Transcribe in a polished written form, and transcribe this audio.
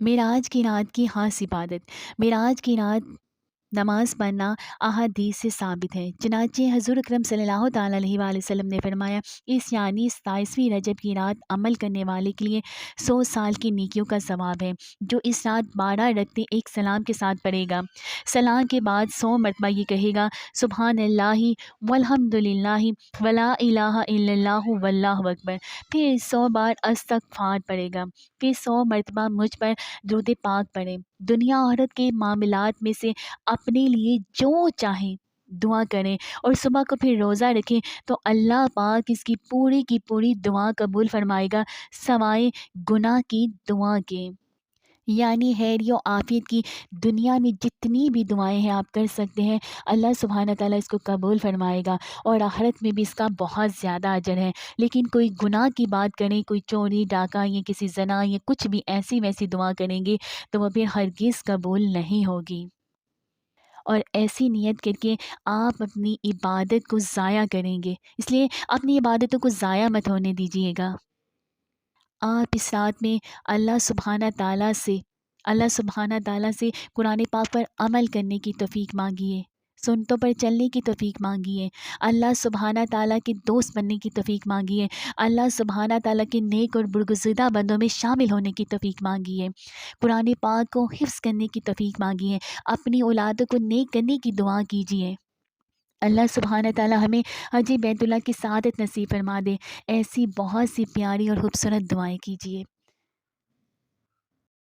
معراج کی رات کی خاص عبادت۔ معراج کی رات نماز پڑھنا احادیث سے ثابت ہے۔ چنانچہ حضور اکرم صلی اللہ تعالیٰ علیہ وآلہ وسلم نے فرمایا، اس یعنی 27ویں رجب کی رات عمل کرنے والے کے لیے 100 سال کی نیکیوں کا ثواب ہے۔ جو اس رات 12 رکعتیں ایک سلام کے ساتھ پڑھے گا، سلام کے بعد 100 مرتبہ یہ کہے گا، سبحان اللہ والحمد للہ ولا الہ الا اللہ واللہ اکبر، پھر 100 بار استغفار پڑھے گا، پھر 100 مرتبہ مجھ پر درود پاک پڑھے، دنیا آخرت کے معاملات میں سے اپنے لیے جو چاہیں دعا کریں، اور صبح کو پھر روزہ رکھیں تو اللہ پاک اس کی پوری دعا قبول فرمائے گا، سوائے گناہ کی دعا کے۔ یعنی خیر و عافیت کی دنیا میں جتنی بھی دعائیں ہیں آپ کر سکتے ہیں، اللہ سبحانہ تعالیٰ اس کو قبول فرمائے گا، اور آخرت میں بھی اس کا بہت زیادہ اجر ہے۔ لیکن کوئی گناہ کی بات کریں، کوئی چوری ڈاکہ یا کسی زنا یا کچھ بھی ایسی ویسی دعا کریں گے تو وہ پھر ہرگز قبول نہیں ہوگی۔ اور ایسی نیت کر کے آپ اپنی عبادت کو ضائع کریں گے، اس لیے اپنی عبادتوں کو ضائع مت ہونے دیجیے گا۔ آپ اس رات میں اللہ سبحانہ تعالیٰ سے قرآن پاک پر عمل کرنے کی توفیق مانگیے، سنتوں پر چلنے کی توفیق مانگیے، اللہ سبحانہ تعالیٰ کے دوست بننے کی توفیق مانگیے، اللہ سبحانہ تعالیٰ کے نیک اور برگزیدہ بندوں میں شامل ہونے کی توفیق مانگیے، قرآن پاک کو حفظ کرنے کی توفیق مانگیے، اپنی اولادوں کو نیک کرنے کی دعا کیجیے۔ اللہ سبحانہ تعالیٰ ہمیں حج بیت اللہ کی سعادت نصیب فرما دے۔ ایسی بہت سی پیاری اور خوبصورت دعائیں کیجیے۔